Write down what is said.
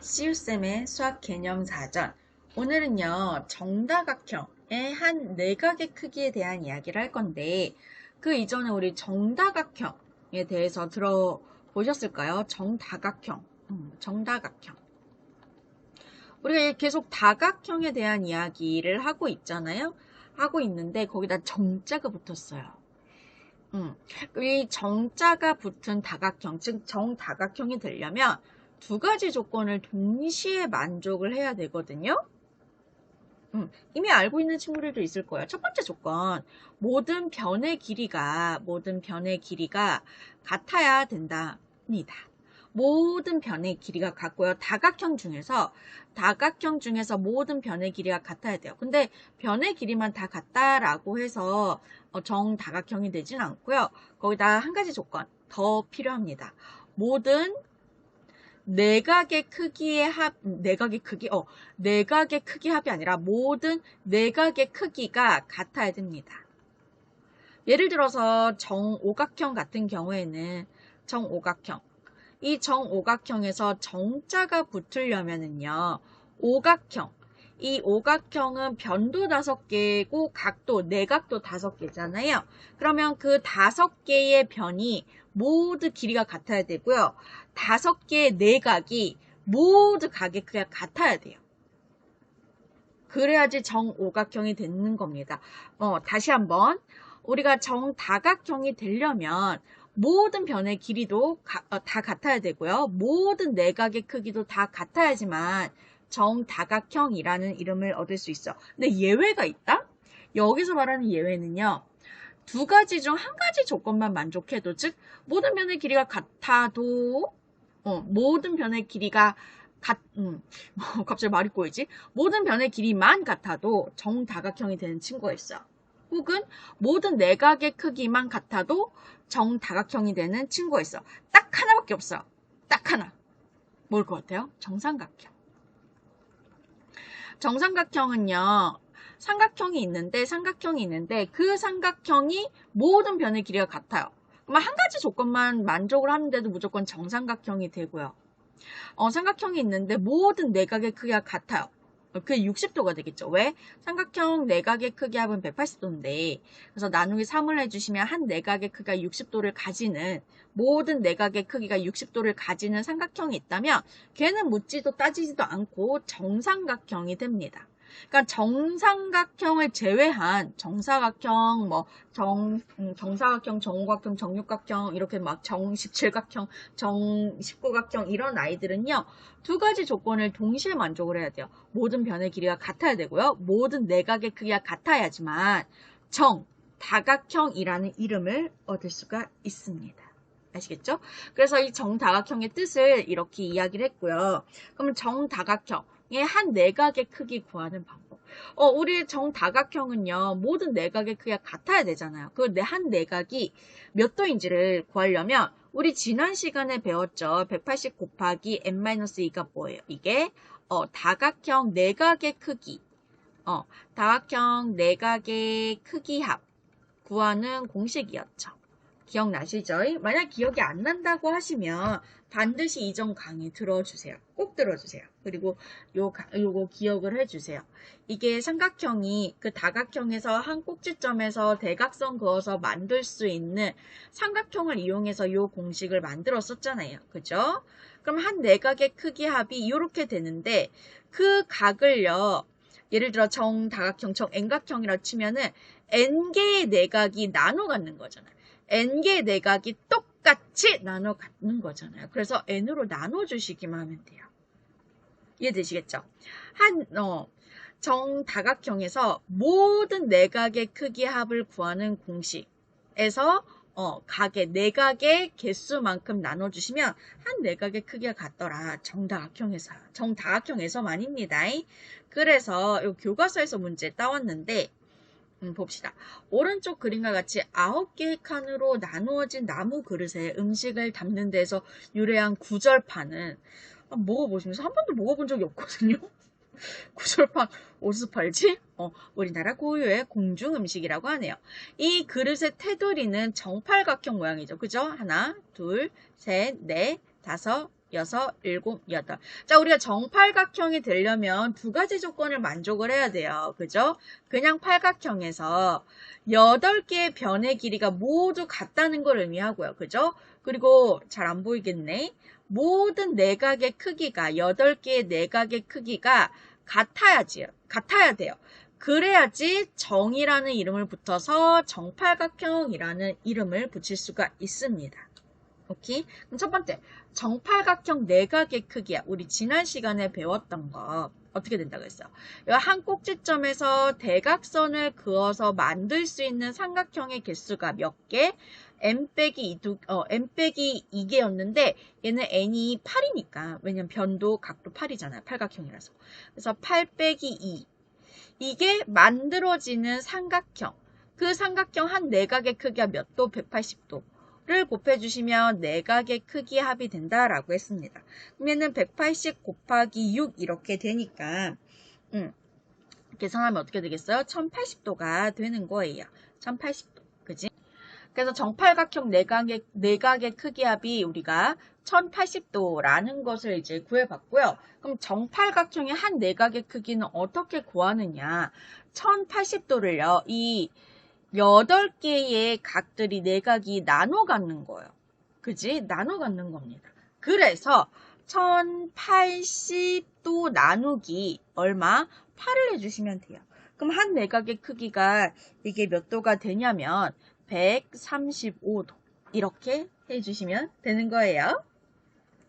시우쌤의 수학 개념 사전. 오늘은요, 정다각형의 한 내각의 크기에 대한 이야기를 할 건데, 그 이전에 우리 정다각형에 대해서 들어보셨을까요? 정다각형. 정다각형. 우리가 계속 다각형에 대한 이야기를 하고 있잖아요? 하고 있는데, 거기다 정자가 붙었어요. 이 정자가 붙은 다각형, 즉 정다각형이 되려면 두 가지 조건을 동시에 만족을 해야 되거든요. 이미 알고 있는 친구들도 있을 거예요. 첫 번째 조건, 모든 변의 길이가 같아야 된답니다. 모든 변의 길이가 같고요. 다각형 중에서 모든 변의 길이가 같아야 돼요. 근데 변의 길이만 다 같다라고 해서 정다각형이 되진 않고요. 거기다 한 가지 조건 더 필요합니다. 모든 내각의 크기 합이 아니라 모든 내각의 크기가 같아야 됩니다. 예를 들어서 정오각형 같은 경우에는 이 정오각형에서 정자가 붙으려면은요, 이 오각형은 변도 5개고 내각도 5개잖아요. 그러면 그 5개의 변이 모두 길이가 같아야 되고요. 5개의 내각이 모두 각의 크기가 같아야 돼요. 그래야지 정오각형이 되는 겁니다. 다시 한번 우리가 정다각형이 되려면 모든 변의 길이도 다 같아야 되고요. 모든 내각의 크기도 다 같아야지만 정다각형이라는 이름을 얻을 수 있어. 근데 예외가 있다? 여기서 말하는 예외는요. 두 가지 중 한 가지 조건만 만족해도, 즉 모든 변의 길이가 같아도 모든 변의 길이가 갑자기 말이 꼬이지? 모든 변의 길이만 같아도 정다각형이 되는 친구가 있어. 혹은 모든 내각의 크기만 같아도 정다각형이 되는 친구가 있어. 딱 하나밖에 없어. 딱 하나. 뭘 것 같아요? 정삼각형. 정삼각형은요. 삼각형이 있는데 그 삼각형이 모든 변의 길이가 같아요. 그럼 한 가지 조건만 만족을 하는데도 무조건 정삼각형이 되고요. 삼각형이 있는데 모든 내각의 크기가 같아요. 그게 60도가 되겠죠. 왜? 삼각형 내각의 크기 합은 180도인데 그래서 나누기 3을 해주시면 한 내각의 크기가 60도를 가지는 모든 내각의 크기가 60도를 가지는 삼각형이 있다면 걔는 묻지도 따지지도 않고 정삼각형이 됩니다. 그러니까 정삼각형을 제외한 정사각형, 정사각형, 정오각형, 정육각형 이렇게 막 정17각형, 정19각형 이런 아이들은요. 두 가지 조건을 동시에 만족을 해야 돼요. 모든 변의 길이가 같아야 되고요. 모든 내각의 크기가 같아야지만 정다각형이라는 이름을 얻을 수가 있습니다. 아시겠죠? 그래서 이 정다각형의 뜻을 이렇게 이야기를 했고요. 그럼 정다각형의 한 내각의 크기 구하는 방법. 우리 정다각형은요, 모든 내각의 크기가 같아야 되잖아요. 그 한 내각이 몇 도인지를 구하려면 우리 지난 시간에 배웠죠. 180 곱하기 n-2가 뭐예요? 이게 다각형 내각의 크기. 다각형 내각의 크기 합 구하는 공식이었죠. 기억나시죠? 만약 기억이 안 난다고 하시면 반드시 이전 강의 들어주세요. 꼭 들어주세요. 그리고 요거 기억을 해주세요. 이게 삼각형이 그 다각형에서 한 꼭지점에서 대각선 그어서 만들 수 있는 삼각형을 이용해서 요 공식을 만들었었잖아요. 그죠? 그럼 한 내각의 크기 합이 이렇게 되는데 그 각을요. 예를 들어 정다각형, 정n각형이라 치면은 n개의 내각이 나눠 갖는 거잖아요. n개의 내각이 똑같이 나눠 갖는 거잖아요. 그래서 n으로 나눠주시기만 하면 돼요. 이해되시겠죠? 정다각형에서 모든 내각의 크기 합을 구하는 공식에서 각의 내각의 개수만큼 나눠주시면 한 내각의 크기가 같더라. 정다각형에서만입니다. 그래서 이 교과서에서 문제 따왔는데 봅시다. 오른쪽 그림과 같이 9개의 칸으로 나누어진 나무 그릇에 음식을 담는 데서 유래한 구절판은 먹어보시면서 한 번도 먹어본 적이 없거든요. 구절판 어디서 팔지? 우리나라 고유의 공중 음식이라고 하네요. 이 그릇의 테두리는 정팔각형 모양이죠. 그죠? 하나, 둘, 셋, 넷, 다섯, 6, 7, 8. 자, 우리가 정팔각형이 되려면 두 가지 조건을 만족을 해야 돼요. 그죠? 그냥 팔각형에서 8개의 변의 길이가 모두 같다는 걸 의미하고요. 그죠? 그리고 잘 안 보이겠네. 모든 내각의 크기가 8개의 내각의 크기가 같아야 돼요. 그래야지 정이라는 이름을 붙어서 정팔각형이라는 이름을 붙일 수가 있습니다. 오케이? 그럼 첫 번째, 정팔각형 내각의 크기야. 우리 지난 시간에 배웠던 거 어떻게 된다고 했어요? 한 꼭지점에서 대각선을 그어서 만들 수 있는 삼각형의 개수가 몇 개? n 빼기 2개였는데 얘는 n이 8이니까 왜냐면 변도 각도 8이잖아요. 팔각형이라서. 그래서 8 빼기 2. 이게 만들어지는 삼각형. 그 삼각형 한 내각의 크기가 몇 도? 180도를 곱해주시면 내각의 크기 합이 된다라고 했습니다. 그러면은 180 곱하기 6 이렇게 되니까 계산하면 어떻게 되겠어요? 1080도가 되는 거예요. 1080도. 그지? 그래서 정팔각형 내각의 크기 합이 우리가 1080도라는 것을 이제 구해봤고요. 그럼 정팔각형의 한 내각의 크기는 어떻게 구하느냐? 1080도를요. 이 8개의 각들이 내각이 나눠 갖는 거예요. 그지? 나눠 갖는 겁니다. 그래서 1080도 나누기 얼마? 8을 해주시면 돼요. 그럼 한 내각의 크기가 이게 몇 도가 되냐면 135도 이렇게 해주시면 되는 거예요.